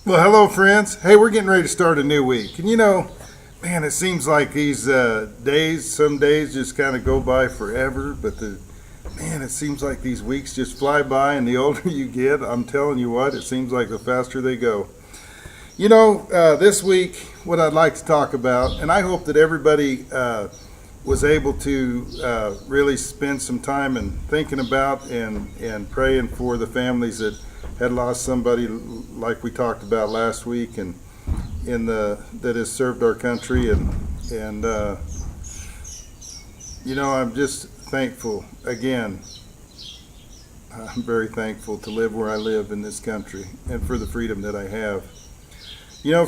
Well, hello, friends. Hey, we're getting ready to start a new week. And man, it seems like these some days just kind of go by forever. But man, it seems like these weeks just fly by. And the older you get, I'm telling you what, it seems like the faster they go. This week, what I'd like to talk about, and I hope that everybody was able to really spend some time and thinking about and praying for the families that had lost somebody like we talked about last week and that has served our country and I'm just thankful again. I'm very thankful to live where I live in this country and for the freedom that I have.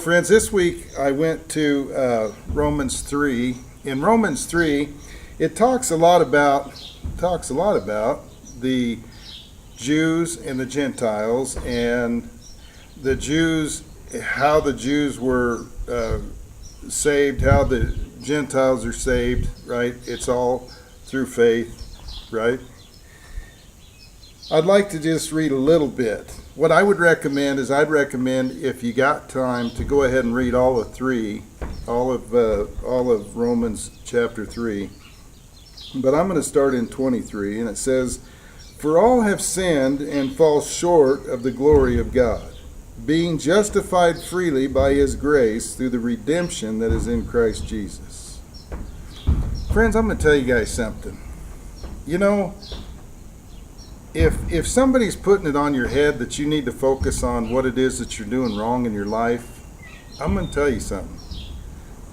Friends, this week I went to Romans 3. In Romans 3, it talks a lot about the Jews and the Gentiles, and the Jews, how the Jews were saved, how the Gentiles are saved, right? It's all through faith, right? I'd like to just read a little bit. What I would recommend is if you got time to go ahead and read all of Romans chapter 3. But I'm going to start in 23, and it says, "For all have sinned and fall short of the glory of God, being justified freely by his grace through the redemption that is in Christ Jesus." Friends, I'm going to tell you guys something. If somebody's putting it on your head that you need to focus on what it is that you're doing wrong in your life, I'm going to tell you something.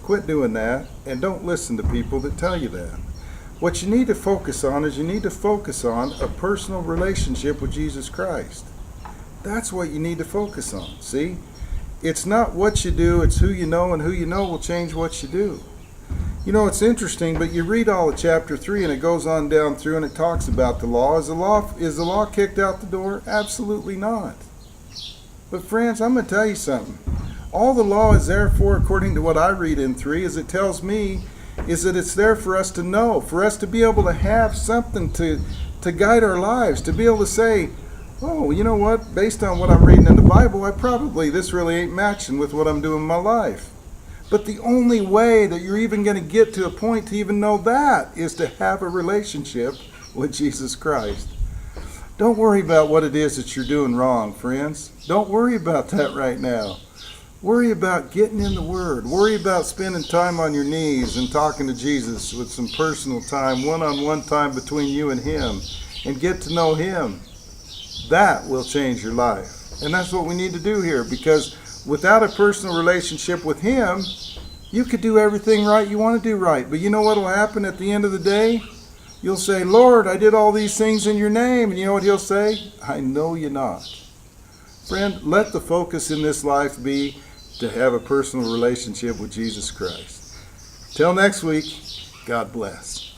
Quit doing that, and don't listen to people that tell you that. What you need to focus on is a personal relationship with Jesus Christ. That's what you need to focus on. See? It's not what you do, it's who you know, and who you know will change what you do. It's interesting, but you read all of chapter 3 and it goes on down through and it talks about the law. Is the law kicked out the door? Absolutely not. But friends, I'm going to tell you something. All the law is there for, according to what I read in 3, is it tells me is that it's there for us to know, for us to be able to have something to guide our lives, to be able to say, oh, you know what, based on what I'm reading in the Bible, this really ain't matching with what I'm doing in my life. But the only way that you're even going to get to a point to even know that is to have a relationship with Jesus Christ. Don't worry about what it is that you're doing wrong, friends. Don't worry about that right now. Worry about getting in the Word. Worry about spending time on your knees and talking to Jesus with some personal time, one-on-one time between you and Him, and get to know Him. That will change your life. And that's what we need to do here, because without a personal relationship with Him, you could do everything right you want to do right. But you know what will happen at the end of the day? You'll say, Lord, I did all these things in your name. And you know what He'll say? I know you not. Friend, let the focus in this life be to have a personal relationship with Jesus Christ. Till next week, God bless.